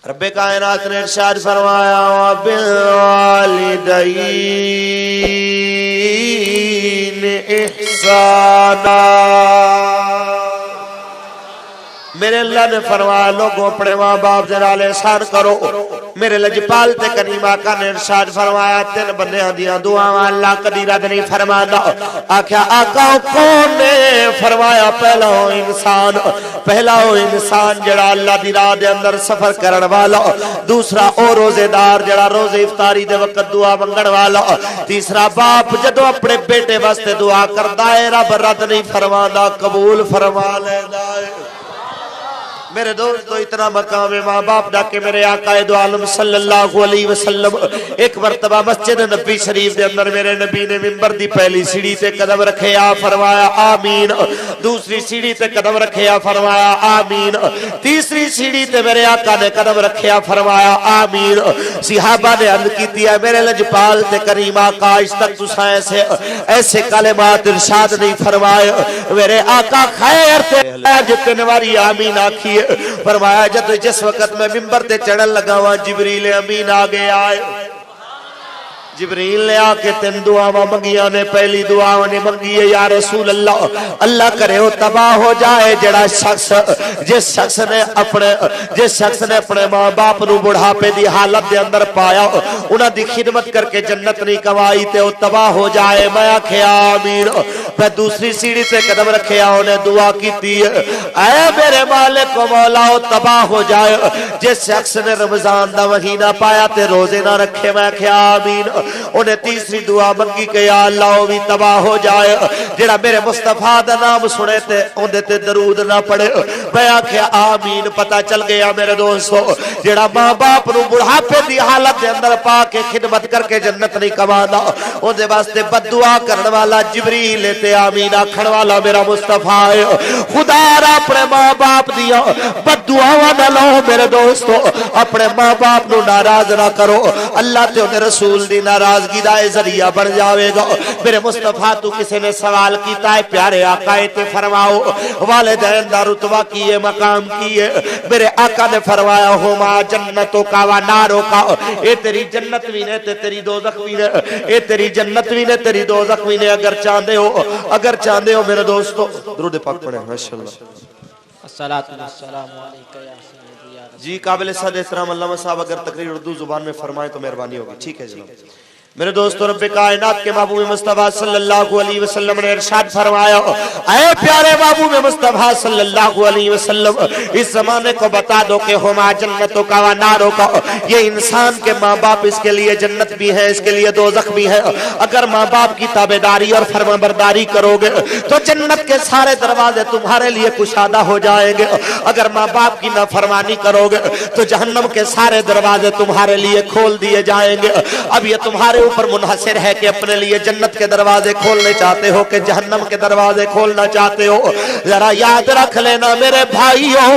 رب کائنات نے ارشاد فرمایا وبالوالدین احسانا۔ میرے اللہ نے فرمایا لوگوں اپنے ماں باپ دے نال احسان کرو۔ میرے لجپال تے کریم آقا نے ارشاد فرمایا تین بندیاں دیاں دعاواں اللہ کدی رد نہیں فرماندا۔ آکھیا آقا کون نے؟ فرمایا پہلا ہو انسان، پہلا ہو انسان جڑا اللہ دی راہ دے اندر سفر کرن والا، دوسرا او روزے دار جڑا روزے افطاری دے وقت دعا منگن والا، تیسرا باپ جدو اپنے بیٹے واسطے دعا کردا ہے رب رد نہیں فرماندا قبول فرما لیندا ہے۔ میرے دوستو اتنا مقام ماں باپ دا کہ میرے آقا دو عالم صلی اللہ علیہ وسلم ایک مرتبہ مسجد نبی شریف دے اندر میرے نبی نے منبر دی پہلی سیڑھی تے قدم رکھے آ فرمایا آمین، دوسری سیڑھی تے قدم رکھے آ فرمایا آمین، تیسری سیڑھی تے میرے آقا نے قدم رکھے آ فرمایا آمین۔ صحابہ نے عرض کی ہے میرے لجپال تے کریم آقا اس تک تساں ایسے کلمات ارشاد نہیں فرمائے۔ میرے آقا خیر تے جتنے واری آمین آکھی فرمایا جب جس وقت میں منبر تے چڑھن لگا ہوا جبریل امین آگے آئے۔ جبریل نے آکے تین دعاواں منگیاں نے، پہلی دعاواں نے منگی ہے یا رسول اللہ اللہ کرے وہ تباہ ہو جائے جڑا شخص جس شخص نے اپنے ماں باپ نو بڑھاپے دی حالت دے اندر پایا انہاں دی خدمت کر کے جنت نہیں کمائی تے وہ تباہ ہو جائے۔ میں آکھیا آمین۔ پھر دوسری سیڑھی تے قدم رکھیا انہیں دعا کیتی ہے اے میرے مالک و مولا وہ تباہ ہو جائے جس شخص نے رمضان دا مہینہ پایا تے روزے نہ رکھے۔ میں آکھیا آمین۔ انہیں تیسری دعا منگی کہ یا اللہ وہ بھی تباہ ہو جائے جڑا میرے مصطفیٰ دا نام سنے تے اندے تے درود نہ پڑے۔ میں آکھیا آمین۔ پتہ چل گیا میرے دوستو جڑا ماں باپ نو بڑھاپے دی حالت دے اندر پا کے خدمت کر کے جنت نہیں کماندا اندے واسطے بد دعا کرن والا جبریل تے آمین آکھن والا میرا مصطفیٰ ہے۔ خدا را اپنے ماں باپ دیا بد دعاواں نہ لو میرے دوستو، اپنے ماں باپ نو ناراض نہ کرو، اللہ تے انہیں رسول دی ناراضگی دا ذریعہ بن جاوے گا۔ میرے مصطفیٰ تو کسی نے سوال کیتا ہے پیارے آقا تے فرماؤ والدین دا رتبہ کیے مقام کیے؟ میرے آقا نے فرمایا ہما جنتوں کا و ناروں کا، اے تیری جنت بھی نے تے تیری دوزخ بھی نے، اے تیری جنت بھی نے تیری دوزخ بھی نے۔ اگر چاہتے ہو میرے دوستو درود پاک پڑھیں ماشاءاللہ۔ الصلاۃ والسلام علیکہ یا سیدی یا رسول جی قابل صد احترام علامہ صاحب اگر تقریر اردو زبان میں فرمائیں تو مہربانی ہوگی۔ ٹھیک ہے جناب۔ میرے دوستو رب کائنات کے محبوب مصطفیٰ صلی اللہ علیہ وسلم نے ارشاد فرمایا اے پیارے محبوب مصطفیٰ صلی اللہ علیہ وسلم اس زمانے کو بتا دو کہ ہما جنتوں کا و ناروں کا، یہ انسان کے ماں باپ اس کے لیے جنت بھی ہے اس کے لیے دوزخ بھی ہے۔ اگر ماں باپ کی تابعداری اور فرمانبرداری کرو گے تو جنت کے سارے دروازے تمہارے لیے کشادہ ہو جائیں گے، اگر ماں باپ کی نافرمانی کرو گے تو جہنم کے سارے دروازے تمہارے لیے کھول دیے جائیں گے۔ اب یہ تمہارے اوپر منحصر ہے کہ اپنے لیے جنت کے دروازے کھولنے چاہتے ہو کہ جہنم کے دروازے کھولنا چاہتے ہو۔ ذرا یاد رکھ لینا میرے بھائیوں،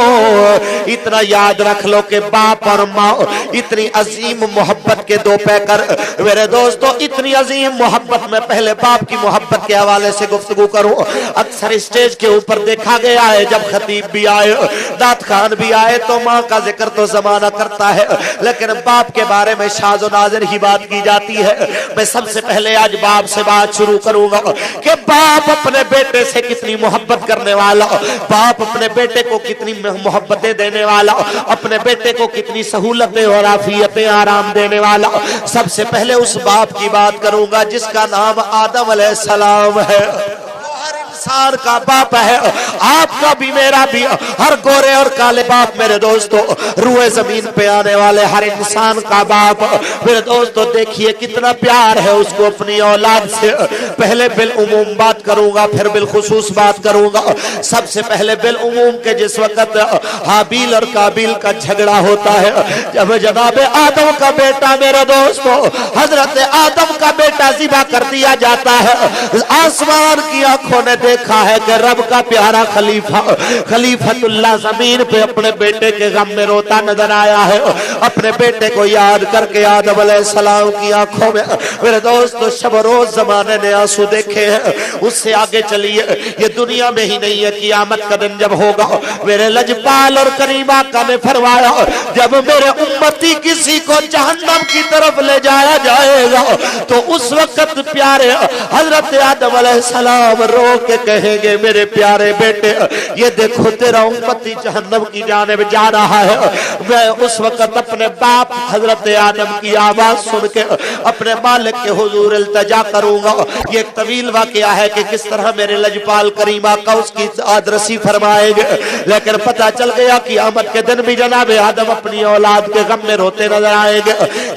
اتنا یاد رکھ لو کہ باپ اور ماں اتنی عظیم محبت کے دو پیکر۔ میرے دوستو اتنی عظیم محبت، میں پہلے باپ کی محبت کے حوالے سے گفتگو کروں۔ اکثر اسٹیج کے اوپر دیکھا گیا ہے جب خطیب بھی آئے دات خان بھی آئے تو ماں کا ذکر تو زمانہ کرتا ہے لیکن باپ کے بارے میں شاذ و نادر ہی بات کی جاتی ہے۔ میں سب سے پہلے آج باپ سے بات شروع کروں گا کہ باپ اپنے بیٹے سے کتنی محبت کرنے والا، باپ اپنے بیٹے کو کتنی محبتیں دینے والا، اپنے بیٹے کو کتنی سہولتیں اور عافیتیں آرام دینے والا۔ سب سے پہلے اس باپ کی بات کروں گا جس کا نام آدم علیہ السلام ہے۔ انسان کا باپ ہے، آپ کا بھی میرا بھی، ہر گورے اور کالے باپ میرے دوستو، روئے زمین پہ آنے والے ہر انسان کا باپ میرے دوستو دیکھیے کتنا پیار ہے اس کو اپنی اولاد سے۔ پہلے بالعموم بات کروں گا پھر بالخصوص بات کروں گا۔ سب سے پہلے بالعموم کہ جس وقت حابیل اور قابیل کا جھگڑا ہوتا ہے، جب جناب آدم کا بیٹا میرے دوستو حضرت آدم کا بیٹا ذبح کر دیا جاتا ہے، آسمان کی آنکھوں نے دیکھا ہے کہ رب کا پیارا خلیفۃ اللہ زمین پہ اپنے بیٹے کے غم میں روتا نظر آیا ہے۔ اپنے بیٹے کو یاد کر کے آدم علیہ السلام کی آنکھوں میں میرے دوستو شب روز زمانے نے آنسو دیکھے ہیں۔ اس سے آگے چلیے، یہ دنیا میں ہی نہیں ہے، قیامت کا دن جب ہوگا میرے لجپال اور کریم آقا نے فرمایا جب میرے امتی کسی کو جہنم کی طرف لے جایا جائے گا تو اس وقت پیارے حضرت آدم علیہ السلام رو کے کہیں گے میرے پیارے بیٹے یہ دیکھو تیرا امتی جہنم کی جانب جا رہا ہے۔ میں اس وقت اپنے باپ حضرت آدم کی آواز سن کے اپنے مالک کے حضور التجا کروں گا۔ یہ ایک طویل واقعہ ہے کہ کس طرح میرے لجپال کریم آقا اس کی آدرسی فرمائیں گے، لیکن پتہ چل گیا قیامت کے دن بھی جناب آدم اپنی اولاد کے غم میں روتے نظر آئیں گے۔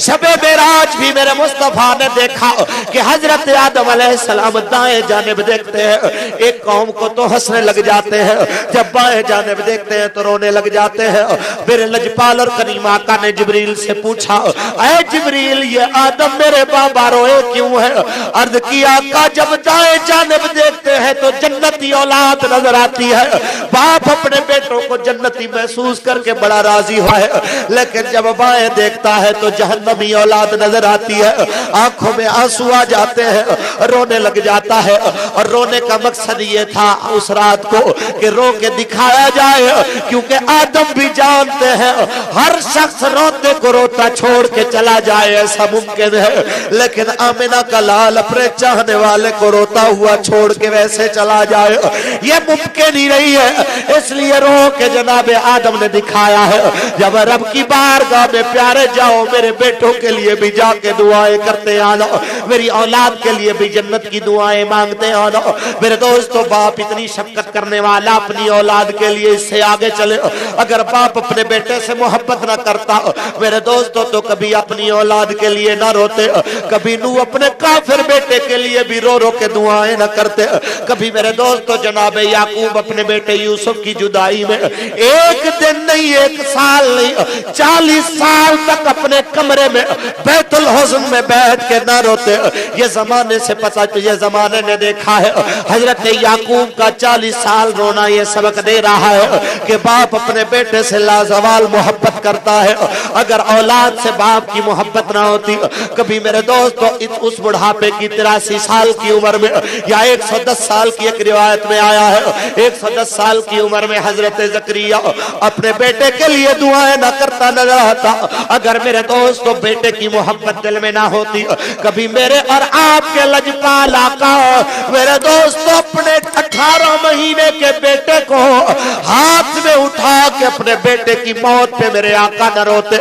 شب معراج بھی میرے مصطفیٰ نے دیکھا کہ حضرت آدم علیہ السلام دائیں جانب دیکھتے ہیں، ایک قوم کو تو ہنسنے لگ جاتے ہیں، جب بائیں جانب دیکھتے ہیں تو رونے لگ جاتے ہیں۔ میرے لجپال اور کریم آقا نے جبریل سے پوچھا اے جبریل یہ آدم میرے بابا روئے کیوں ہے؟ عرض کیا آقا جب دائیں جانب دیکھتے ہیں تو جنتی اولاد نظر آتی ہے، باپ اپنے بیٹوں کو جنتی محسوس کر کے بڑا راضی ہوا ہے، لیکن جب بائیں دیکھتا ہے تو جہنمی اولاد نظر آتی ہے، آنکھوں میں آنسو آ جاتے ہیں، رونے لگ جاتا ہے۔ اور رونے کا مقصد یہ تھا اس رات کو کہ رو کے دکھایا جائے، کیونکہ آدم بھی جانتے ہیں ہر شخص روتے کو روتا چھوڑ کے چلا جائے ایسا ممکن ہے، لیکن آمنہ کا لال اپنے چاہنے والے کو روتا ہوا چھوڑ کے ویسے چلا جائے یہ ممکن ہی نہیں ہے، اس لیے رو کے جناب آدم نے دکھایا ہے جب رب کی بارگاہ میں پیارے جاؤ میرے بیٹوں کے لیے بھی جا کے دعائیں کرتے آنا، میری اولاد کے لیے بھی جنت کی دعائیں مانگتے آنا۔ میرے دوستو باپ اتنی شفقت کرنے والا اپنی اولاد کے لیے اس سے آگے چلے، اگر باپ اپنے بیٹے سے محبت نہ کرتا میرے دوستو تو کبھی اپنی اولاد کے لیے نہ روتے، کبھی نو اپنے کافر بیٹے کے لیے بھی رو رو کے دعائیں نہ کرتے، کبھی میرے دوستو جناب یعقوب اپنے بیٹے یوسف کی جدائی میں ایک دن نہیں ایک سال نہیں 40 سال تک اپنے کمرے میں بیت الحزن میں بیٹھ کے نہ روتے۔ یہ زمانے سے پتہ یہ زمانے نے دیکھا ہے حضرت یعقوب کا 40 سال رونا یہ سبق دے رہا ہے کہ باپ اپنے بیٹے سے لازوال محبت کرتا ہے، اگر اولاد سے باپ کی محبت نہ ہوتی کبھی میرے دوستو اس بڑھاپے کی 83 سال کی عمر میں یا 110 سال کی ایک روایت میں آیا ہے 110 سال کی عمر میں حضرت زکریا اپنے بیٹے کے لیے دعائیں نہ کرتا نظر آتا۔ اگر میرے دوستو بیٹے کی محبت دل میں نہ ہوتی کبھی میرے اور آپ کے لجپال آقا میرے دوستو اپنے 18 مہینے کے بیٹے کو ہاتھ میں اٹھا کے اپنے بیٹے کی موت پہ میرے آقا نہ روتے۔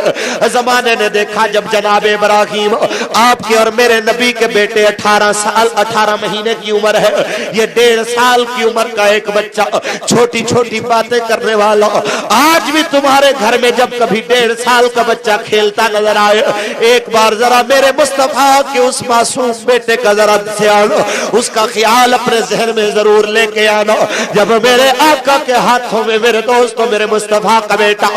زمانے نے دیکھا جب جناب ابراہیم آپ کے اور میرے نبی کے بیٹے 18 مہینے کی عمر ہے، یہ 1.5 سال کی عمر کا ایک بچہ چھوٹی چھوٹی باتیں کرنے والا، آج بھی تمہارے گھر میں جب کبھی 1.5 سال کا بچہ کھیلتا نظر آئے ایک بار ذرا میرے مصطفیٰ کے اس معصوم بیٹے کا ذرا دھیان اس کا خیال اپنے ذہن میں ضرور لے کے آنا۔ جب میرے آقا کے ہاتھوں میں میرے دوستوں میرے مصطفیٰ کا بیٹا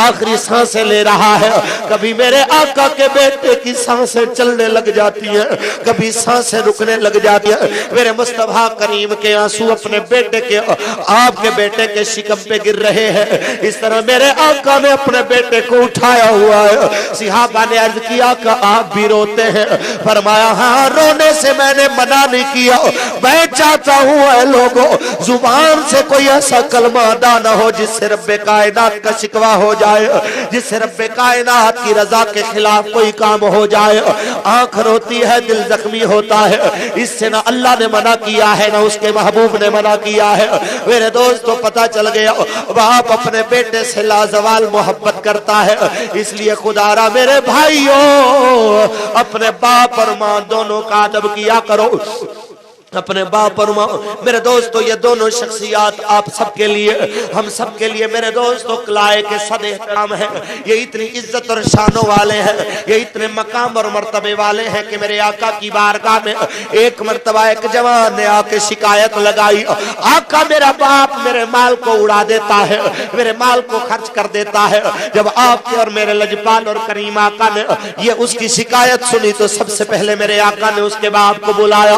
آخری سانسیں لے رہا ہے، کبھی میرے آقا کے بیٹے کی سانسیں چلنے لگ جاتی ہیں، کبھی سانسیں رکنے لگ جاتی ہیں، میرے مصطفیٰ کریم کے آنسو اپنے بیٹے کے آپ کے بیٹے کے شکم پہ گر رہے ہیں، اس طرح میرے آقا نے اپنے بیٹے کو اٹھایا ہوا ہے۔ صحابہ نے عرض کیا کہ آپ بھی روتے ہیں؟ فرمایا ہاں رونے سے میں نے منع نہیں کیا، میں چاہتا ہوں اے لوگوں زبان سے کوئی ایسا کلمہ ادا نہ ہو جس سے رب کائنات کا شکوہ ہو جائے، جس سے رب کائنات کی رضا کے خلاف کوئی کام ہو جائے۔ آنکھ روتی ہے دل زخمی ہوتا ہے، اس سے نہ اللہ نے منع کیا ہے نہ اس کے محبوب نے منع کیا ہے۔ میرے دوستو پتہ چل گیا باپ اپنے بیٹے سے لازوال محبت کرتا ہے، اس لیے خدا را میرے بھائیوں اپنے باپ اور ماں دونوں کا ادب کیا کرو، اپنے باپ اور ماں۔ میرے دوستو یہ دونوں شخصیات آپ سب کے لیے ہم سب کے لیے میرے دوستو قلعے کے صد احترام ہیں، یہ اتنی عزت اور شانوں والے ہیں، یہ اتنے مقام اور مرتبے والے ہیں کہ میرے آقا کی بارگاہ میں ایک مرتبہ ایک جوان نے آ کے شکایت لگائی، آقا میرا باپ میرے مال کو اڑا دیتا ہے، میرے مال کو خرچ کر دیتا ہے۔ جب آپ کے اور میرے لجپال اور کریم آقا نے یہ اس کی شکایت سنی تو سب سے پہلے میرے آقا نے اس کے باپ کو بلایا،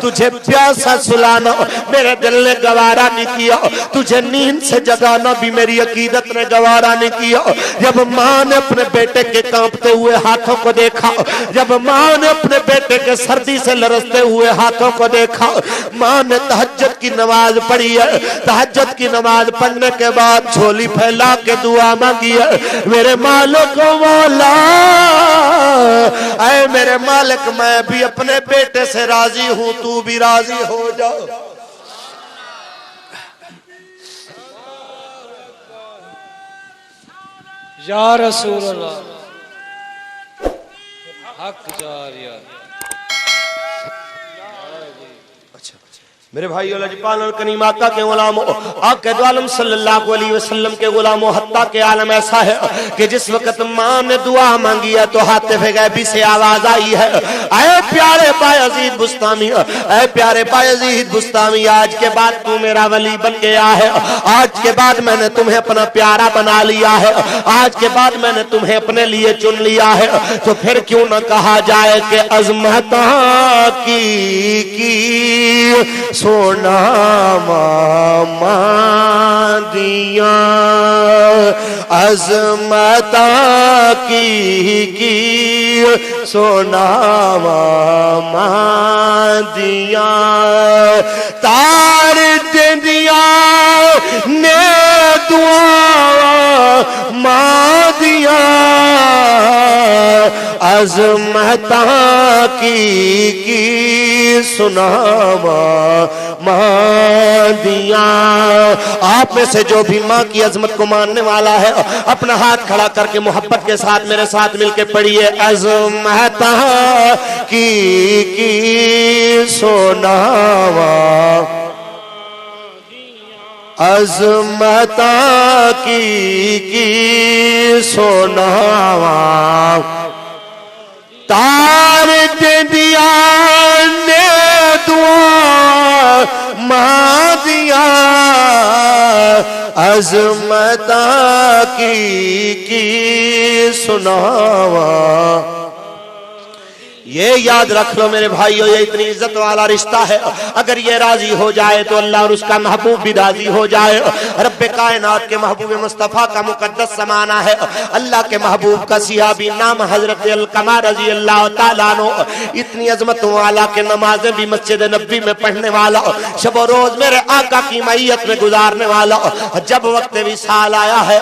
تجھے پیاسا سلانا میرے دل نے گوارا نہیں کیا، تجھے نیند سے جگانا بھی میری عقیدت نے گوارا نہیں کیا۔ جب ماں نے اپنے بیٹے کے کانپتے ہوئے ہاتھوں کو دیکھا، جب ماں نے اپنے بیٹے کے سردی سے لرزتے ہوئے ہاتھوں کو دیکھا، ماں نے تہجد کی نماز پڑھی ہے، تہجد کی نماز پڑھنے کے بعد جھولی پھیلا کے دعا مانگی ہے، میرے مالک مولا، اے میرے مالک میں بھی اپنے بیٹے سے راضی ہوں، تو بھی راضی ہو جا۔ یا رسول اللہ حق جاریہ۔ میرے بھائیو لجپال اور کریم آقا کے غلاموں، آقا دو عالم صلی اللہ علیہ وسلم کے غلاموں، حتیٰ کہ عالم ایسا ہے کہ جس وقت ماں نے دعا مانگی ہے تو حاطف غیبی سے آواز آئی ہے، اے پیارے بایزید بستامی، اے پیارے بایزید بستامی، آج کے بعد تو میرا ولی بن گیا ہے، آج کے بعد میں نے تمہیں اپنا پیارا بنا لیا ہے، آج کے بعد میں نے تمہیں اپنے لیے چن لیا ہے، تو پھر کیوں نہ کہا جائے کہ عظمتاں کی سونا ماما دیا، عظمتاں کی سونا ماما دیا، تار دیا نے دعا ماں دیا، عظمتاں کی سناوا ماں دیا۔ آپ میں سے جو بھی ماں کی عظمت کو ماننے والا ہے اپنا ہاتھ کھڑا کر کے محبت کے ساتھ میرے ساتھ مل کے پڑھیے، عظمتاں کی سناوا، عظمتاں کی سناوا، تار دیا نے دعا ماں دیا، عظمتاں کی سناوا۔ یہ یاد رکھ لو میرے بھائیو، یہ اتنی عزت والا رشتہ ہے، اگر یہ راضی ہو جائے تو اللہ اور اس کا محبوب بھی راضی ہو جائے۔ رب کائنات کے محبوب مصطفیٰ کا مقدس زمانہ ہے، اللہ کے محبوب کا صحابی نام حضرت علقمہ رضی اللہ تعالیٰ عنہ، اتنی عظمتوں والا کہ نمازیں بھی مسجد نبی میں پڑھنے والا، شب و روز میرے آقا کی معیت میں گزارنے والا، جب وقت وصال آیا ہے،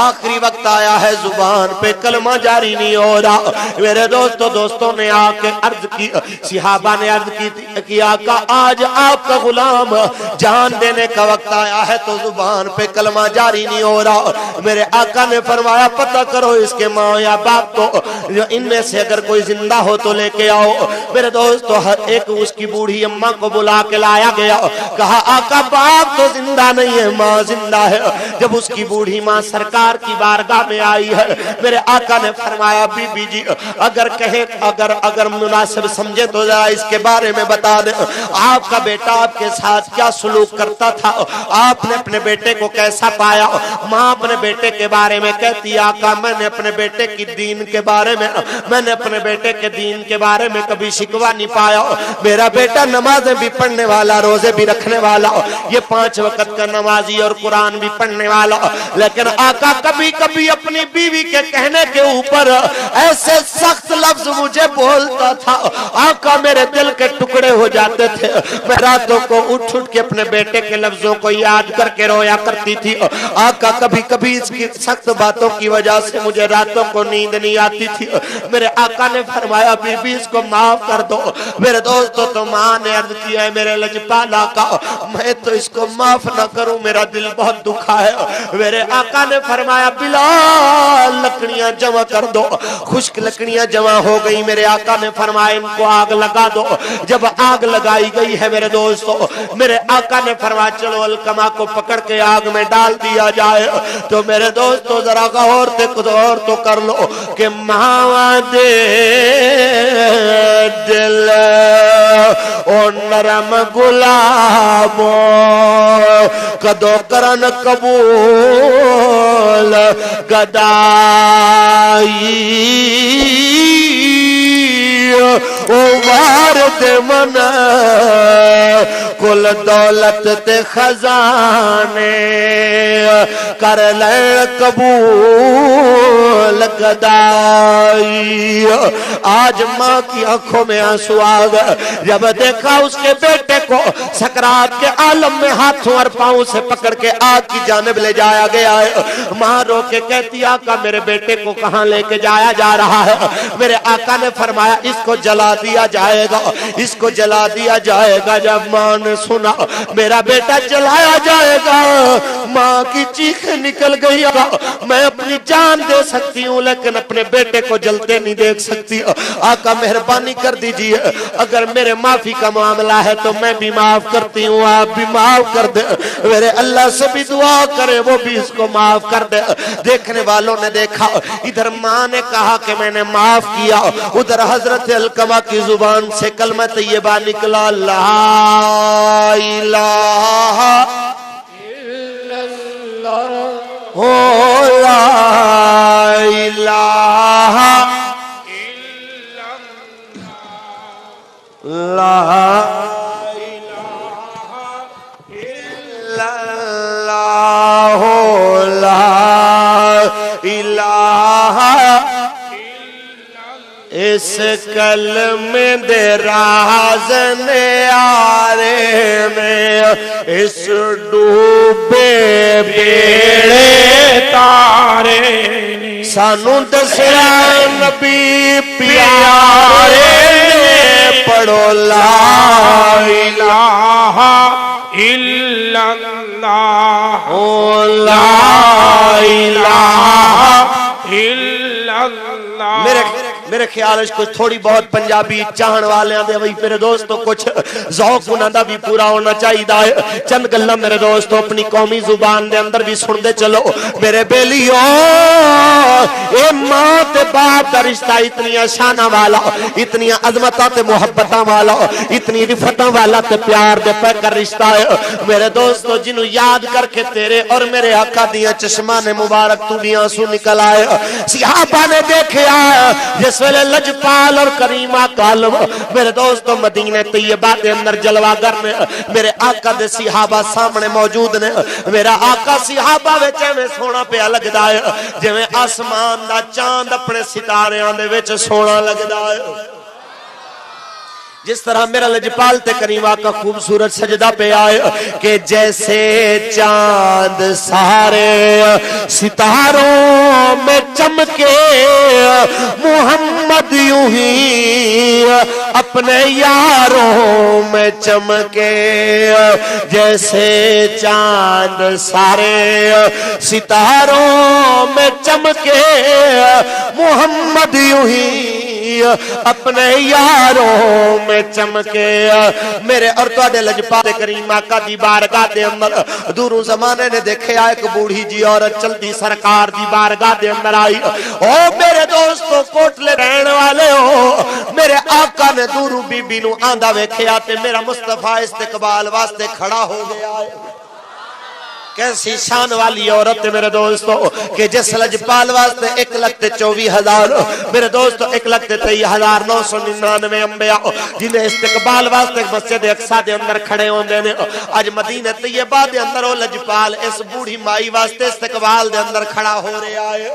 آخری وقت آیا ہے، زبان پہ کلمہ جاری نہیں ہو رہا، میرے دوستوں نے کہ عرض کی، صحابہ نے عرض کی آقا آج آپ کا غلام جان دینے کا وقت آیا ہے تو زبان پہ کلمہ جاری نہیں ہو رہا۔ میرے آقا نے فرمایا پتہ کرو اس کے ماں یا باپ کو، ان میں سے اگر کوئی زندہ ہو تو لے کے آؤ۔ میرے دوستو ایک اس کی بوڑھی اماں کو بلا کے لایا گیا، کہا آقا باپ تو زندہ نہیں ہے، ماں زندہ ہے۔ جب اس کی بوڑھی ماں سرکار کی بارگاہ میں آئی ہے، میرے آقا نے فرمایا بی بی جی اگر مناسب سمجھے تو ذرا اس کے بارے میں بتا دیں، آپ کا بیٹا آپ کے ساتھ کیا سلوک کرتا تھا، آپ نے اپنے بیٹے کو کیسا پایا؟ ماں اپنے بیٹے کے بارے میں کہتی آقا میں نے اپنے بیٹے کی دین کے بارے میں کبھی شکوہ نہیں پایا، میرا بیٹا نمازیں بھی پڑھنے والا، روزے بھی رکھنے والا، یہ 5 وقت کا نمازی اور قرآن بھی پڑھنے والا، لیکن آقا کبھی کبھی اپنی بیوی کے کہنے کے اوپر ایسے سخت لفظ مجھے بولتا تھا، آقا میرے دل کے ٹکڑے ہو جاتے تھے، میں راتوں کو اٹھ کے اپنے بیٹے کے لفظوں کو یاد کر کے رویا کرتی تھی۔ آقا کبھی کبھی اس کی سخت باتوں کی وجہ سے مجھے راتوں کو نیند نہیں آتی تھی، میرے آقا نے فرمایا بی بی اس کو معاف کر دو۔ میرے دوستو تو ماں نے عرض کیا ہے میرے لجپال آقا میں تو اس کو معاف نہ کروں، میرا دل بہت دکھا ہے۔ میرے آقا نے فرمایا بلال لکڑیاں جمع کر دو، خشک لکڑیاں جمع ہو گئی، میرے آقا نے فرمایا ان کو آگ لگا دو۔ جب آگ لگائی گئی ہے میرے دوستو، میرے آقا نے فرمایا چلو علقمہ کو پکڑ کے آگ میں ڈال دیا جائے، تو میرے دوستو ذرا غور تو کر لو کہ ماں دے دل او نرم گلابو کدو کرن قبول گدائی او وار دے من کل دولت تے خزانے کر لے قبول گدائی آج ماں کی آنکھوں میں آنسو آ گئے جب دیکھا اس کے بیٹے کو سکرات کے عالم میں ہاتھوں اور پاؤں سے پکڑ کے آگ کی جانب لے جایا گیا ہے ماں رو کے کہتی آقا میرے بیٹے کو کہاں لے کے جایا جا رہا ہے میرے آقا نے فرمایا اس کو جلا دیا جائے گا اس کو جلا دیا جائے گا جب ماں نے سنا میرا بیٹا جلایا جائے گا ماں کی چیخیں نکل گئی میں اپنی جان دے سکتی ہوں لیکن اپنے بیٹے کو جلتے نہیں دیکھ سکتی آقا مہربانی کر دیجئے اگر میرے معافی کا معاملہ ہے تو میں بھی معاف کرتی ہوں آپ بھی معاف کر دے میرے اللہ سے بھی دعا کرے وہ بھی اس کو معاف کر دے دیکھنے والوں نے دیکھا ادھر ماں نے کہا کہ میں نے معاف کیا ادھر حضرت علقمہ کی زبان سے کلمہ طیبہ نکلا لا الہ الا اللہ لا الہ الا اللہ لا الہ اس کلمے دے راز نیارے میں اس ڈوبے بیڑے تارے سانو دسیا نبی پیارے پڑھو لا الہ الا اللہ لا الہ الا اللہ میرے خیال ہے کچھ تھوڑی بہت پنجابی چاہن والے دے وہی میرے دوستوں کچھ ذوق انہاں دا بھی پورا ہونا چاہیے چند گلاں میرے دوستوں اپنی قومی زبان دے اندر بھی سن دے چلو میرے بیلیو اے ماں تے باپ دا رشتہ اتنی شاناں والا اتنی عظمتاں تے محبتاں والا اتنی رفتاں والا تے پیار دے پہ کر رشتہ ہے میرے دوستوں جنوں یاد کر کے تیرے اور میرے آقا دیاں چشمان مبارک تو بھی آنسو نکل آئے صحابہ نے دیکھے آیا جس ویلے لجپال اور کریمہ کالم میرے دوستو مدینہ طیبہ دے اندر جلوہ کرنے میرے آقا دے صحابہ سامنے موجود نے میرا آقا صحابہ ویچے میں سونا پہ لگ دائے جو میں آسمان دا چاند اپنے ستارے آنے ویچے سونا لگ دائے جس طرح میرا لجپال تے کریمہ کا خوبصورت سجدہ پہ آئے کہ جیسے چاند سارے ستاروں میں چمکے محمد یوں ہی اپنے یاروں میں چمکے جیسے چاند سارے ستاروں میں چمکے محمد یوں ہی اپنے یاروں میں چمکے میرے اور توڑے لجپال کریمہ کا دی بارگاہ دے اندر دوروں زمانے نے دیکھے آئے ایک بوڑھی جی عورت چلتی سرکار دی بارگاہ دے اندر آئی او میرے دوستو کوٹلے رہنے والے ہو میرے آقا نے دوروں بی بی نو آندہ ویکھے آتے میرا مصطفیٰ استقبال واسطے کھڑا ہو گیا ہے کیسی شان والی عورت ہے میرے دوستو کہ جس لجپال واسطے 1,24,000 میرے دوستو 1,23,999 انبیاء جنہیں استقبال واسطے مسجد اقصی دے اندر کھڑے ہوندے نے آج مدینہ طیبہ دے اندر وہ لجپال اس بوڑھی مائی واسطے استقبال دے اندر کھڑا ہو رہے آئے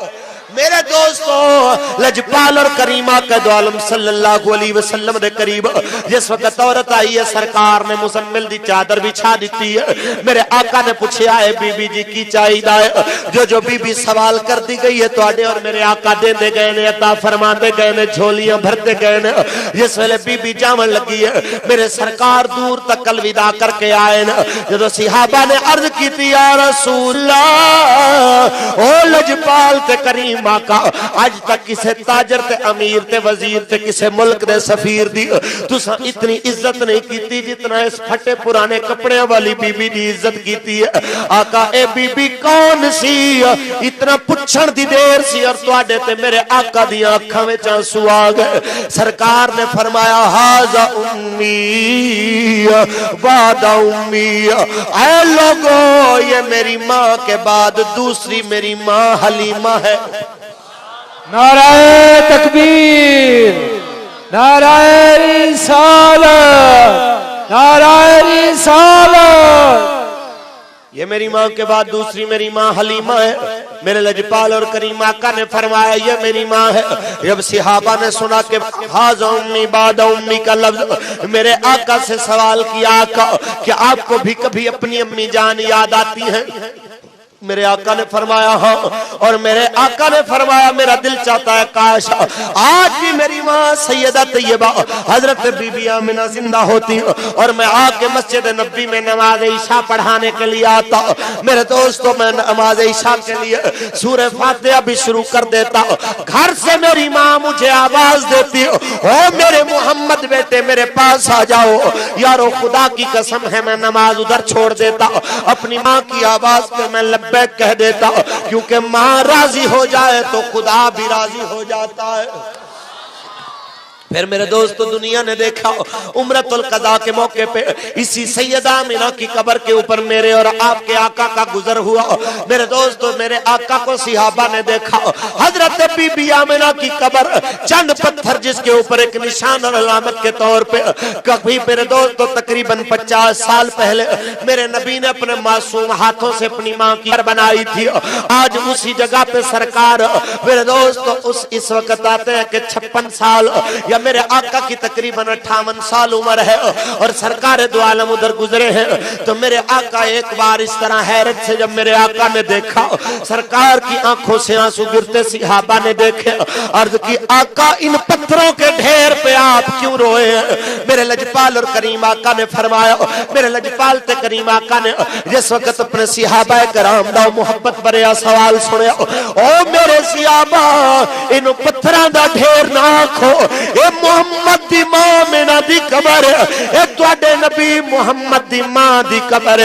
میرے دوستو لجپال اور کریمہ کا دو عالم صلی اللہ علیہ وسلم دے قریب جس وقت عورت آئی ہے سرکار نے مزمل دی چادر بچھا دیتی ہے میرے آقا نے پوچھے آئے بی بی جی کی چاہیدہ ہے جو بی بی سوال کر دی گئی ہے تو آڑے اور میرے آقا دے دے گئے نے عطا فرما دے گئے نے جھولیاں بھرتے گئے نے جس ویلے بی بی جامن لگی ہے میرے سرکار دور تک الوداع کر کے آئے نا جو صحابہ نے عرض کی تھی یا رسول اللہ او لجپال تے کریم کا آج تک کسے تاجر تے امیر تے وزیر تے کسے ملک دے سفیر دی تو اتنی عزت نہیں کیتی جتنا اس پھٹے پرانے کپڑے والی بی بی دی عزت کیتی ہے آقا اے بی بی کون سی اتنا پچھن دی دیر سی اور تو آڈے تے میرے آقا دی آنکھاں میں چانسو آگئے سرکار نے فرمایا ہاذا امی بعد امی اے لوگو یہ میری ماں کے بعد دوسری میری ماں حلیمہ ہے نعرہ تکبیر نعرہ رسالت، نعرہ رسالت۔ یہ میری ماں کے بعد دوسری میری ماں حلیمہ ہے۔ میرے لجپال اور کریم آقا نے فرمایا یہ میری ماں ہے۔ جب صحابہ نے سنا کہ ہاذا امی بعد امی کا لفظ، میرے آقا سے سوال کیا آقا کہ آپ کو بھی کبھی اپنی امی جان یاد آتی ہیں؟ میرے آقا نے فرمایا ہاں، اور میرے آقا نے فرمایا میرا دل چاہتا ہے کاش آج بھی میری ماں سیدہ طیبہ حضرت بی بی آمنہ زندہ ہوتی اور میں آ کے مسجد نبی میں نماز عشاء پڑھانے کے لیے آتا۔ میرے دوستو میں نماز عشاء کے لیے سورہ فاتحہ بھی شروع کر دیتا۔ گھر سے میری ماں مجھے آواز دیتی، او میرے محمد بیٹے میرے پاس آ جاؤ۔ یارو خدا کی قسم ہے میں نماز ادھر چھوڑ دیتا، اپنی ماں کی آواز پہ میں لبیک کہہ دیتا، کیونکہ ماں راضی ہو جائے تو خدا بھی راضی ہو جاتا ہے۔ پھر میرے دوستو دنیا نے دیکھا عمرۃ القضاء کے موقع پہ اسی سیدہ آمنہ کی قبر کے اوپر میرے اور آپ کے آقا کا گزر ہوا۔ میرے دوستو میرے آقا کو صحابہ نے دیکھا، حضرت بی بی آمنہ کی قبر چند پتھر جس کے اوپر ایک نشان اور علامت کے طور پہ کبھی میرے دوستو تقریباً 50 سال پہلے میرے نبی نے اپنے معصوم ہاتھوں سے اپنی ماں کی قبر بنائی تھی۔ آج اسی جگہ پہ سرکار میرے دوستو اس وقت آتے ہیں کہ 56 سال یا میرے آقا کی تقریباً 58 سال عمر ہے اور سرکار دو عالم ادھر گزرے ہیں۔ تو میرے آقا ایک بار اس طرح حیرت سے جب میرے آقا نے دیکھا، سرکار کی آنکھوں سے آنسو گرتے صحابہ نے دیکھے، عرض کی آقا ان پتھروں کے ڈھیر پہ آپ کیوں روئے ہیں؟ میرے لجپال اور کریم آقا نے فرمایا، میرے لجپال تے کریم آقا نے جس وقت اپنے صحابہ کرام دا محبت بریا سوال سنیا، او میرے صحابہ ان پتھراں دا ڈھیر نہ آکھو، اے محمد دی ماں مینا دی قبر، اے تواڈے نبی محمد دی ماں دی قبر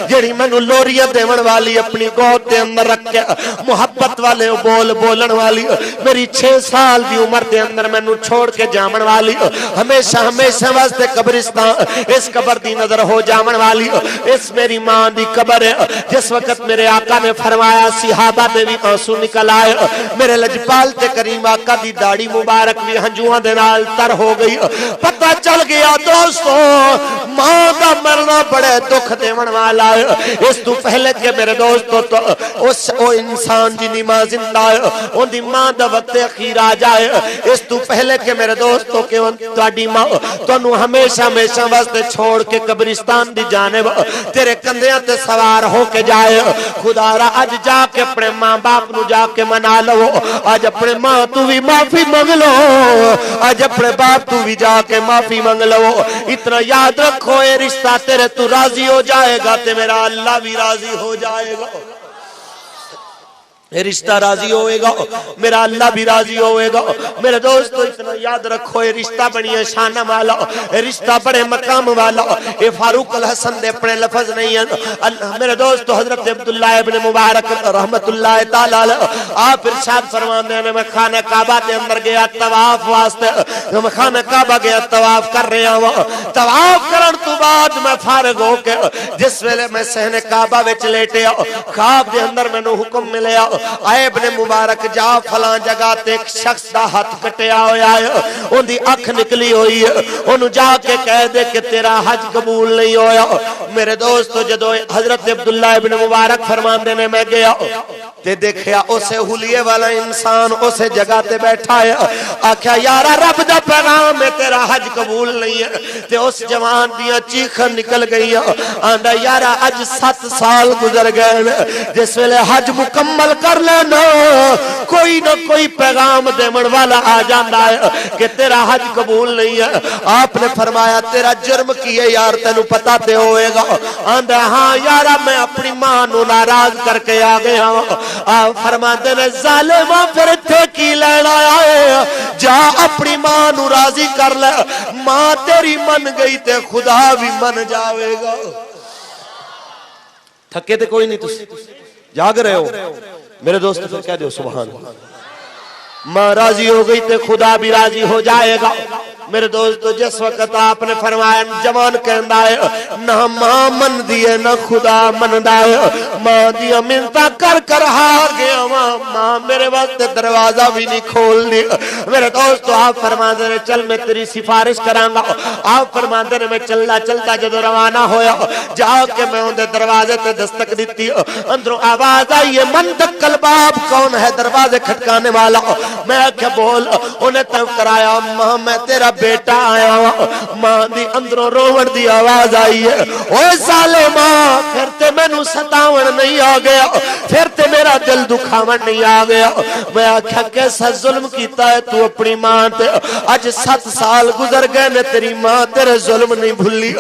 جڑی مینوں لوریاں دیون والی اپنی گود دے اندر رکھ کے محبت والے بول بولن والی میری 6 سال دی عمر دے اندر مینوں چھوڑ کے جامن والی ہمیشہ ہمیشہ واسطے قبرستان اس قبر دی نظر ہو جامن والی اس میری ماں دی قبر جس وقت میرے آقا نے فرمایا صحابہ دے بھی آنسو نکل آئے، میرے لجپال تے کریم آقا دی داڑھی مبارک بھی ہنجواں دے نال تر ہو گئی۔ پتہ چل گیا دوستو ماں دا مرنا بڑے دکھ دیون والا ہے۔ اس تو پہلے کہ میرے دوستو تو او انسان جنی ماں زندہ ہے ان دی ماں دا وقت اخیر آ جائے، اس تو پہلے کہ میرے دوستو کہ تواڈی ماں تانوں ہمیشہ ہمیشہ واسطے چھوڑ کے قبرستان دی جانب تیرے کندھیاں تے سوار ہو کے جائے، خدا را اج جا کے اپنے ماں باپ نو جا کے منا لو، اج اپنے ماں تو بھی معافی مانگ لو، اج اپنے باپ تو بھی جا کے معافی مانگ لو۔ اتنا یاد رکھو یہ رشتہ تیرے تو راضی ہو جائے گا تے میرا اللہ بھی راضی ہو جائے گا۔ یہ رشتہ راضی ہوئے گا میرا اللہ بھی راضی ہوئے گا۔ میرے دوستو اتنا یاد رکھو یہ رشتہ بڑی شان والا، یہ رشتہ بڑے مقام والا، یہ فاروق الحسن دے اپنے لفظ نہیں ہے۔ میرے دوستو حضرت عبداللہ ابن مبارک رحمت اللہ تعالیٰ آپ ارشاد فرماندے ہیں میں خانہ کعبہ دے اندر گیا طواف واسطے، میں خانہ کعبہ گیا طواف کر رہا ہوں، طواف کرن تو بعد میں فارغ ہو کے جس ویلے میں صحن کعبہ وچ لیٹے خواب دے اندر میں نو حکم ملے اے ابن مبارک جا فلان جگہ تے ایک شخص دا ہاتھ کٹیا ہویا ہے، ان دی اکھ نکلی ہوئی ہے، انہوں جا کے کہہ دے کہ تیرا حج قبول نہیں ہویا۔ میرے دوستو جدو حضرت عبداللہ ابن مبارک فرماندے نے میں گیا تے دیکھیا اسے حلیے والا انسان اسے جگہ تے بیٹھا ہے، آکھیا یارا رب دا پیغام ہے تیرا حج قبول نہیں ہے، تے اس جوان دیاں چیخاں نکل گئی آندا یارا اج 7 سال گزر گئے جس ویلے حج مکمل کر لینا کوئی نہ کوئی پیغام دیمن والا آ جاندہ ہے کہ تیرا حج قبول نہیں ہے۔ آپ نے فرمایا تیرا جرم کیے یار تینو پتا تے ہوئے گا؟ آندہ ہاں یارا میں اپنی ماں نو ناراض کر کے آ گیا ہوں۔ آپ فرماتے نے ظالمہ پھر تھے کی لینا آئے جا اپنی ماں نو راضی کر لے، ماں تیری من گئی تے خدا بھی من جاوے گا۔ تھکے تے کوئی نہیں تس جاگ رہے ہو میرے دوست پھر کہہ دیو سبحان اللہ۔ ماں راضی ہو گئی تے خدا بھی راضی ہو جائے گا۔ میرے دوستو جس وقت آپ نے فرمایا جوان کہندا ہے نہ ماں من دیے نہ خدا من دائے، ماں دیا منتا کر کر ہار گیا، ماں میرے وقت دروازہ بھی نہیں کھول دی۔ میرے دوستو آپ فرماندے نے چل میں تیری سفارش کروں گا، آپ فرماندے نے میں چلتا چلتا جدو روانہ ہویا جا کے میں اندر دروازے تے دستک دیتی، اندروں آواز آئی ہے من دق الباب، کون ہے دروازے کھٹکانے والا؟ میں کہ بول، انہیں تب کرایا ماں میں تیرا بیٹا آیا ہوا۔ ماں دی اندروں روڑ دی آواز آئی ہے اوہ سالے ماں پھر تے میں نو ستاون نہیں آ گیا، پھر تے میرا دل دکھاون نہیں آ گیا۔ میں آکھا کیسا ظلم کیتا ہے تو اپنی ماں تے، آج 7 سال گزر گئے نے تیری ماں تیرے ظلم نہیں بھولی،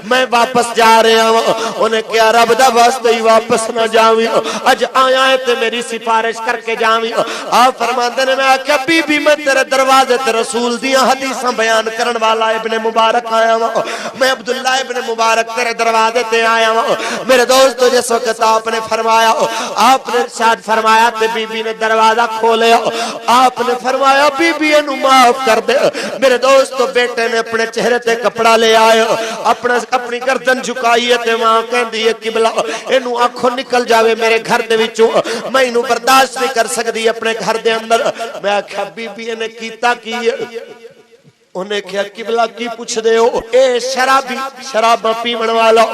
میں واپس جا رہا ہوں۔ انہیں کیا رب دا واسطے ہی واپس نہ جاویں، آج آیا ہے تے میری سفارش کر کے جاویں۔ آپ فرماتے نے میں آکھا بی بی میں تیرے دروازے تے رسول دیاں حدیثاں بیان کرن والا ابن مبارک آیا ہوں، میں عبداللہ ابن مبارک تیرے دروازے تے آیا ہوں۔ میرے دوستو جس وقت آپ نے فرمایا، آپ نے ارشاد فرمایا تے بی بی نے دروازہ کھولے، آپ نے فرمایا بی بی انو معاف کر دے۔ میرے دوستو بیٹے نے اپنے چہرے تے کپڑا لے آئے، اپنی گردن جھکائیے تے ماں کہندی ہے قبلہ انو آنکھوں نکل جاوے میرے گھر دے وچوں، میں انو برداشت نہیں کر سکتی اپنے گھر دے اندر۔ میں آکھا بی بی نے کیتا کی ہے؟ انہیں کیا قبلہ کی پوچھ دے ہو؟ اے شرابی، شرابہ پیمن والا،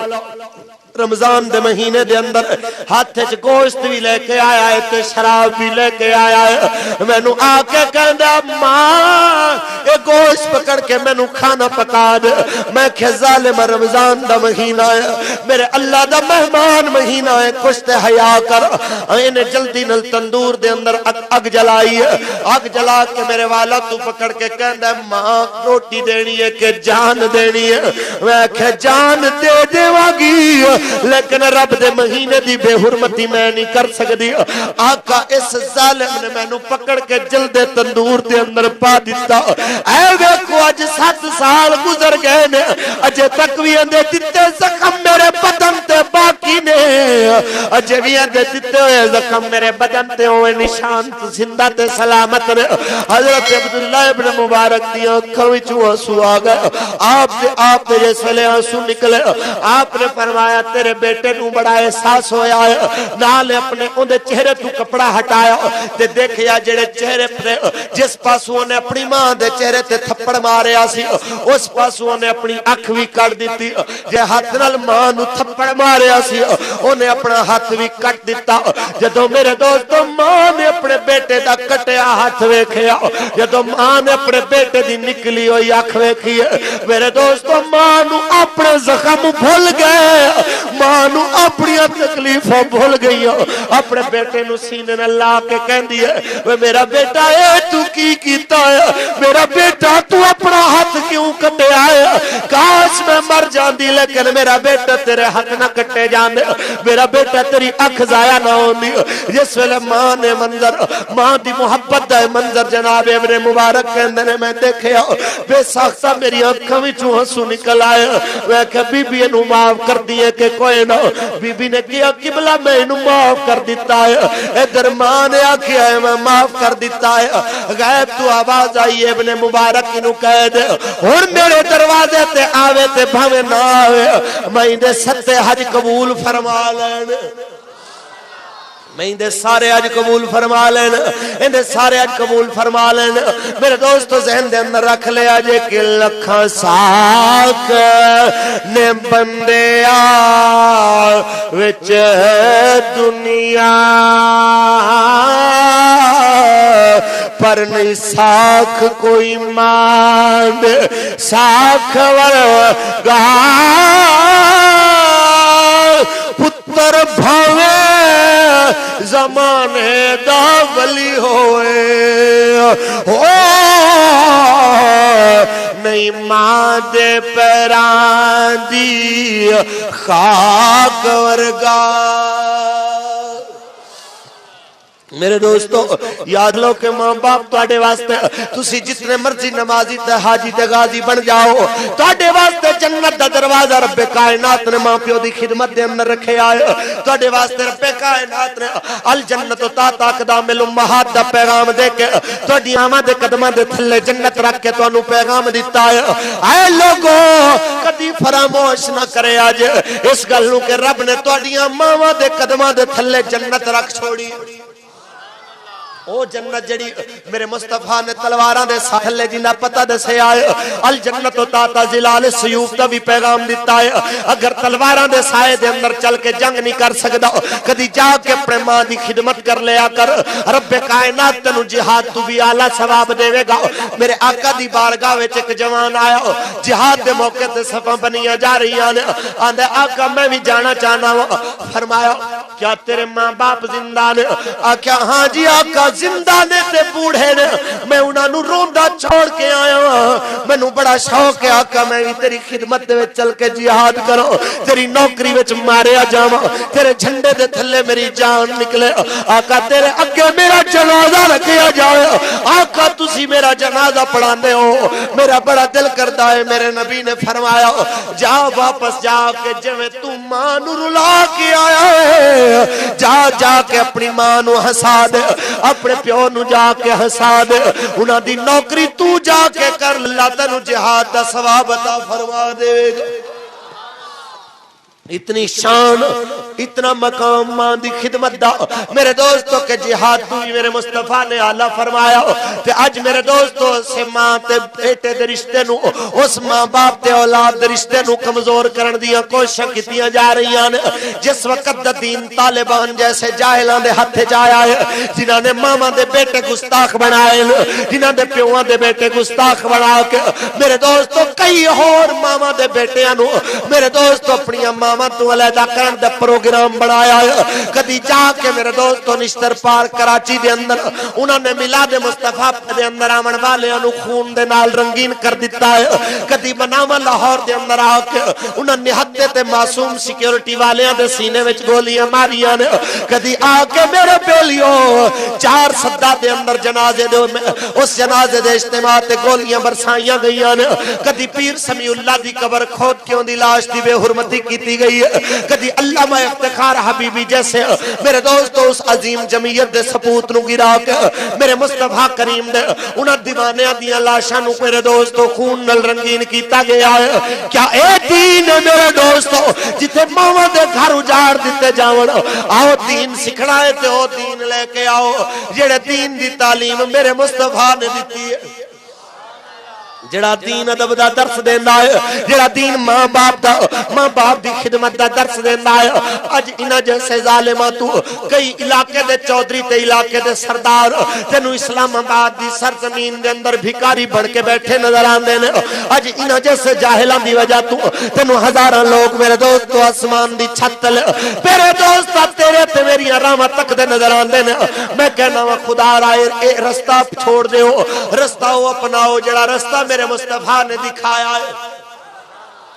رمضان دے مہینے دے اندر ہاتھے چ گوشت بھی لے کے آیا ہے تے شراب بھی لے کے آیا ہے۔ میں نو آکے کہندا ماں اے گوشت پکڑ کے میں نو کھانا پکا دے۔ میں کہ ظالم رمضان دا مہینہ ہے، میرے اللہ دا مہمان مہینہ ہے، کچھ تے حیا کر۔ انہیں جلدی نل تندور دے اندر اگ جلائی ہے، اگ جلا کے میرے والا تو پکڑ کے کہندا ماں روٹی دینی ہے کہ جان دینی ہے؟ میں کہ جان دے دے واگی لیکن رب دے مہینے دی بے حرمتی میں نہیں کر سکتی۔ آقا اس ظالم نے میں نو پکڑ کے جلد تندور دے اندر پا دیتا۔ اے ویکھو اج 7 سال گزر گئے نے، اجے تک بھی اندے دیتے زخم میرے بدن تے باقی نے، اجے بھی اندے دیتے ہوئے زخم میرے بدن تے ہوئے نشان زندہ تے سلامت نے۔ حضرت عبداللہ ابن مبارک دی آنکھوں وچوں آنسو آ گئے، آپ نے جس ویلے آنسو نکلے، آپ نے فرمایا تیرے بیٹے نو بڑا احساس ہویا ہے، نالے اپنے اندے چہرے تو کپڑا ہٹایا تے دیکھیا جڑے چہرے پر جس پاسوں نے اپنی ماں دے چہرے تے تھپڑ ماریا سی اس پاسوں نے اپنی اکھ بھی کٹ دیتی، جے ہاتھ نال ماں نو تھپڑ ماریا سی انہیں اپنا ہاتھ بھی کٹ دیتا۔ جدو میرے دوستو ماں نے اپنے بیٹے دا کٹیا ہاتھ ویکھیا، جدو ماں نے اپنے بیٹے دی نکلی ہوئی اکھ ویکھی، میرے دوستو ماں نو اپنے زخم بھول گئے، ماں نو اپنی تکلیفوں بھول گئی، اپنے بیٹے نو سینے نہ لا کے کہندی ہے وہ میرا بیٹا اے تو کی کیتا ہے؟ میرا بیٹا تو اپنا ہاتھ کیوں کٹے آئے؟ کاش میں مر جاندی لیکن میرا بیٹا تیرے ہاتھ نہ کٹے جاندے، میرا بیٹا تیری اکھ ضائع نہ ہوندی۔ جس ویلے ماں نے منظر، ماں دی محبت دا منظر جناب ابن مبارک کہندے نے میں دیکھیا بے ساختہ میری اکھاں وچوں آنسو نکل آئے۔ میں کہ بی بی انو معاف کر دیے کہ کوئی نہ، بی بی نے کیا قبلہ میں انو معاف کر دیتا ہے، ادھر ماں نے آکھیا ہے میں معاف کر دیتا ہے۔ غیب تو آواز آئی ابن مبارک انو کہہ دے اور میرے دروازے تے آوے تے بھاوے نہ آوے میں اندے 7 حج قبول فرما لینے، میں اندے سارے حج قبول فرما لینا، اندے سارے حج قبول فرما لینا۔ میرے دوستو ذہن دے اندر رکھ لے آجے کہ لکھاں ساک نے بندے وچ دنیا پر نہیں ساکھ کوئی ماند ساکھ ورگا پتر بھاوے زمانے دا ولی ہوئے نہیں ماں دے پیران دی خاک ورگا۔ میرے دوستو یاد لو کہ ماں باپ تواڈے واسطے تسی جتنے مرضی نمازی تے حاجی تے غازی بن جاؤ تواڈے واسطے جنت دا دروازہ رب کائنات نے ماں پیو دی خدمت دے اندر رکھے آئے تواڈے واسطے رب کائنات نے الجنت تا اقدام الامہات دا پیغام دے کے تواڈی آواں دے قدماں دے تھلے جنت رکھ کے تانوں پیغام دتا ہے اے لوگو کدی فراموش نہ کرے اج اس گل نوں کہ رب نے تواڈیاں ماواں دے قدماں دے تھلے جنت رکھ چھوڑی او جنت جڑی میرے مصطفیٰ نے تلواراں دے ساتھلے جنہ پتہ دسے آئے الجنت تا ظلال السیوف دا بھی پیغام دیتا ہے اگر تلواراں دے سائے دے اندر چل کے جنگ نہیں کر سکدا کدی جا کے اپنے ماں دی خدمت کر لیا کر رب کائنات تینوں جہاد تو بھی اعلی ثواب دے گا میرے آقا دی بارگاہ وچ ایک جوان آیا جہاد دے موقع تے صفاں بنیاں جا رہیاں نے آندے آقا میں بھی جانا چاہنا ہوں فرمایا کیا تیرے ماں باپ زندہ نے آقا ہاں جی آقا زندہ نے تے بوڑھے نے میں انہاں نو روندا چھوڑ کے آیا مینوں بڑا شوق ہے آقا میں بھی تیری خدمت دے وچ چل کے جہاد کرو تیری نوکری وچ ماریا جاواں تیرے جھنڈے دے تھلے میری جان نکلے آقا تیرے اگے میرا جنازہ رکھیا جائے آقا تسی میرا جنازہ پڑھاندے ہو میرا بڑا دل کردا ہے میرے نبی نے فرمایا جا واپس جا کے جویں تو ماں نو رلا کے آیا ہے جا جا کے اپنی ماں نو ہسا دے اپنے پیو نو جا کے ہسا دے انہاں دی نوکری تو جا کے کر اللہ تینوں جہاد دا ثواب عطا فرما دے گا اتنی شان اتنا مقام ماں دی خدمت دا میرے دوستو کہ جہاد تو بھی میرے مصطفیٰ نے اعلیٰ فرمایا تے اج میرے دوستو سے ماں تے بیٹے دے رشتے نو اس ماں باپ تے اولاد دے رشتے نو کمزور کرن دیاں کوششاں کیتیاں جا رہیاں نے جس وقت دا دین طالبان جیسے جاہلاں دے ہتھ جایا ہے جنہاں نے ماواں دے بیٹے گستاخ بنائے جنہاں دے پیواں دے بیٹے گستاخ بنا کے میرے دوستو کئی اور ماواں دے بیٹیاں نو میرے دوستو اپنی ماں تو علیحدہ کرن دا پروگرام بنایا ہے کدی جا کے میرے دوستو نشتر پار کراچی دے اندر انہوں نے میلاد مصطفیٰ دے اندر آمن والے انو خون دے نال رنگین کر دیتا ہے کدی مناما لاہور دے اندر آ کے انہوں نے نہتے تے معصوم سیکیورٹی والیاں دے سینے وچ گولیاں ماریاں نے کدی آ کے میرے بیلیوں 4 صدہ دے اندر جنازے دے اس جنازے دے اجتماع تے گولیاں برسائیاں گئیاں نے کدی پیر سمیع اللہ دی قبر کھود کیوں دی لاش دی بے حرمتی کیتی گئی کدی علامہ افتخار حبیبی جیسے میرے دوستو اس عظیم جمعیت دے سپوت نو گرا کے میرے مصطفیٰ کریم دے انہاں دیوانیاں دیاں لاشاں نو میرے دوستو خون نال رنگین کیتا گیا ہے کیا اے دین ہے میرے دوستو جتے ماواں دے گھر اجاڑ دتے جاون آؤ دین سکھنا ہے تے او دین لے کے آؤ جڑے دین دی تعلیم میرے مصطفیٰ نے دتی ہے جڑا دین ادب دا درس دیندا ہے جڑا دین ماں باپ دی خدمت دا درس دیندا ہے اج انہاں جیسے ظالماں تو کئی علاقے دے چودھری تے علاقے دے سردار تینوں اسلام آباد دی سرزمین دے اندر بھکاری بن کے بیٹھے نظر آندے نے اج انہاں جیسے جاہلاں دی وجہ تو تینوں ہزاراں لوگ میرے دوستو آسمان دی چھت تے میرے دوست تیرے تے میری راہاں تک دے نظر آندے نے میں کہنا وا خدا رائے اے رستہ چھوڑ دیو رستہ او اپناؤ جڑا رستہ میرے مصطفیٰ نے دکھایا ہے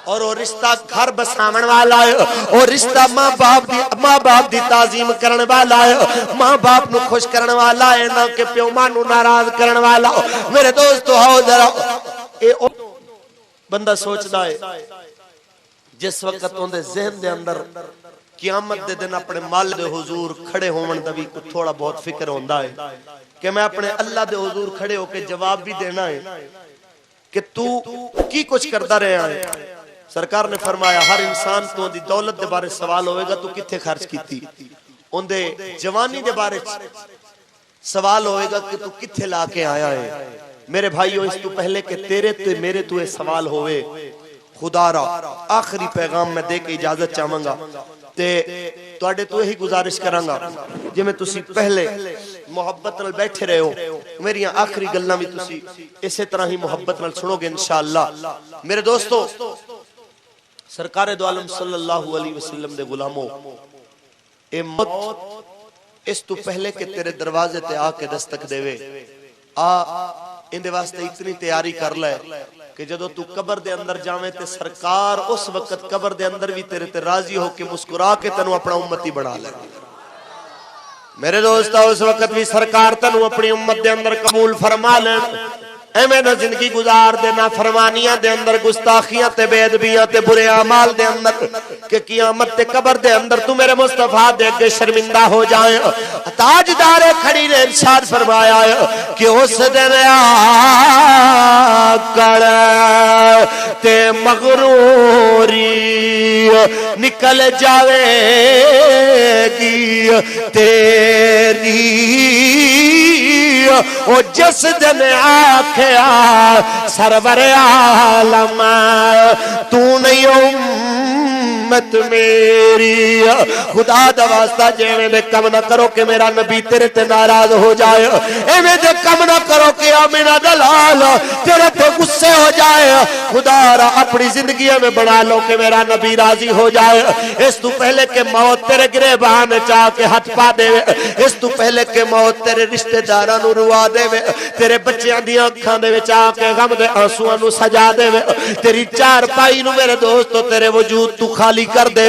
اور وہ رشتہ گھر بسامن والا ہے اور رشتہ ماں باپ دی تعظیم کرن والا ہے ماں باپ نو خوش کرن والا ہے نہ کہ پیو ماں نو ناراض کرن والا میرے دوستو ہاؤ ذرا اے بندہ سوچدا ہے جس وقت اون دے ذہن دے اندر قیامت دے دن اپنے مال دے حضور کھڑے ہون دا بھی تھوڑا بہت فکر ہوندا ہے کہ میں اپنے اللہ دے حضور کھڑے ہو کے جواب بھی دینا ہے کہ تو کی کچھ کرتا رہا ہے سرکار نے فرمایا ہر انسان تو دی دولت دے بارے سوال ہوئے گا تو کتھے خرچ کیتی ان دے جوانی دے بارے سوال ہوئے گا کہ تو کتھے لا کے آیا ہے میرے بھائیوں اس تو پہلے کہ تیرے تے میرے تو یہ سوال ہوئے خدا را آخری پیغام میں دے کے اجازت چاہوں گا تے تواڈے تو ہی گزارش کرانگا جے میں تسی پہلے محبت نال بیٹھے رہے ہو میری آخری گلاں بھی تسی اسی طرح ہی محبت نال سنو گے انشاءاللہ میرے دوستو سرکار دو عالم صلی اللہ علیہ وسلم دے غلاموں اے موت اس تو پہلے کہ تیرے دروازے تے آ کے دستک دے اندے واسطے اتنی تیاری کر لے کہ جدو تو قبر دے اندر جاویں تے سرکار اس وقت قبر دے اندر بھی تیرے تے راضی ہو کے مسکرا کے تنو اپنا امتی بنا لے میرے دوست اس وقت بھی سرکار تنو اپنی امت دے اندر قبول فرما لین ایویں نہ زندگی گزار دینا فرمانیاں دے اندر گستاخیاں تے بے ادبیاں تے برے اعمال دے اندر کہ قیامت تے قبر دے اندر تو میرے مصطفیٰ دے کے شرمندہ ہو جائیں تاجدار کھڑی نے ارشاد فرمایا کہ اس دن آکڑ تے مغروری نکل جاوے گی تیری او جس دن آکھیا سرور عالم تو نہیں امت میری خدا دا واسطہ جیویں دے کم نہ کرو کہ میرا نبی تیرے تے ناراض ہو جائے ایویں دے کم نہ کرو کہ آمینہ دلال تیرے تے غصے ہو جائے خدا را اپنی زندگی میں بنا لو کہ میرا نبی راضی ہو جائے اس تو پہلے کہ موت تیرے گریبان چاہ کے ہاتھ پا دے اس تو پہلے کہ موت تیرے رشتہ داراں نو روا دے تیرے بچیاں دی اکھاں دے وچ آ کے غم دے آنسواں نو سجا دے تیری چار پائی نو میرے دوستو تیرے وجود تو خالی کر دے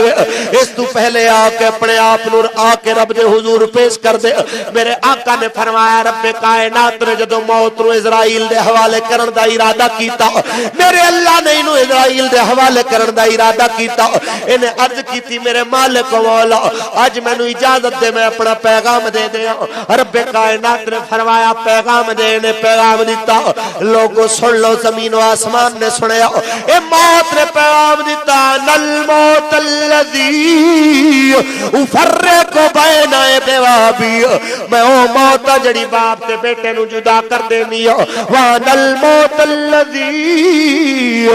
اس تو پہلے آ کے اپنے آپ نو آ کے رب دے حضور پیش کر دے میرے آقا نے فرمایا رب کائنات نے جدوں موت نو اسرائیل دے حوالے کرن دا ارادہ کیتا میرے اللہ نے انہوں اسرائیل دے حوالے کرن دا ارادہ کیتا انہیں عرض کیتی میرے مالک مولا آج میں نو اجازت دے میں اپنا پیغام دے دیا رب کائنات نے فرمایا پیغام دے نے پیغام دیتا لوگوں سن لو زمین و آسمان نے سنیا اے موت نے پیغام دیتا نل موت الذی افرق بین بیوابی میں او موت جڑی باپ تے بیٹے نو جدا کر دینی وان الموت الذی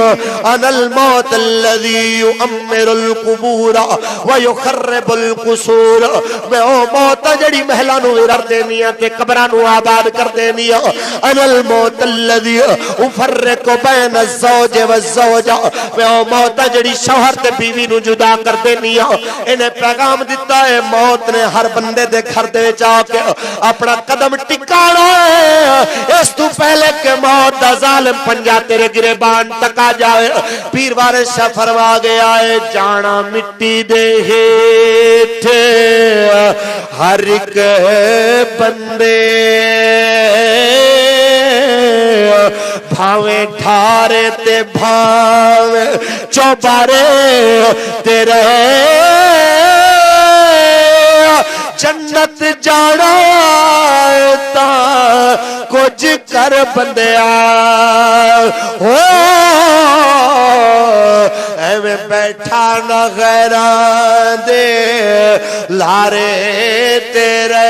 انا الموت الذی یؤمر القبور ویخرب القصور میں او موت جڑی محلہ نو ورر دینی تے قبراں نو آباد کر دینی انا الموت الذی افرق بین الزوج والزوجہ میں او موت جڑی شوہر تے بیوی نو جدا کر دینی انہیں پیغام دیتا ہے موت نے ہر بندے دے گھر دے جا کے اپنا قدم ٹکانا ہے اس تو پہلے کہ موت دا ظالم پنجا تیرے گریبان ٹکا جائے پیر وارث شاہ فرما گیا ہے جانا مٹی دے ہیٹھ ہر ایک بندے بھاویں ڈھارے تے بھاویں چوبارے تیرے جنت جانا تا کچھ کر بندیا ہو ایویں بیٹھا نہ غیران دے لارے تیرے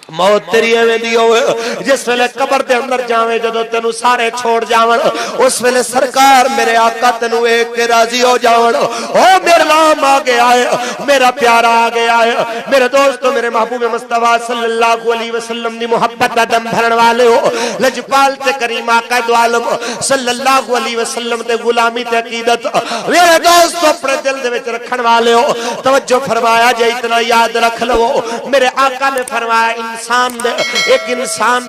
موت تیری ایویں دی ہوئے جس ویلے قبر دے اندر جاویں جدوں تینو سارے چھوڑ جاون اس ویلے سرکار میرے آقا تینو ایک کے راضی ہو جاون او میرا نام آ گیا ہے میرا پیارا آ گیا ہے میرے دوستو میرے محبوب مصطفیٰ صلی اللہ علیہ وسلم دی محبت دا دم بھرن والے ہو لجپال تے کریم آقا دو عالم صلی اللہ علیہ وسلم تے غلامی تے عقیدت میرے دوستو اپنے دل دے وچ رکھن والے ہو توجہ فرمایا جے اتنا یاد رکھ لو میرے آقا نے فرمایا انسان دے ایک انسان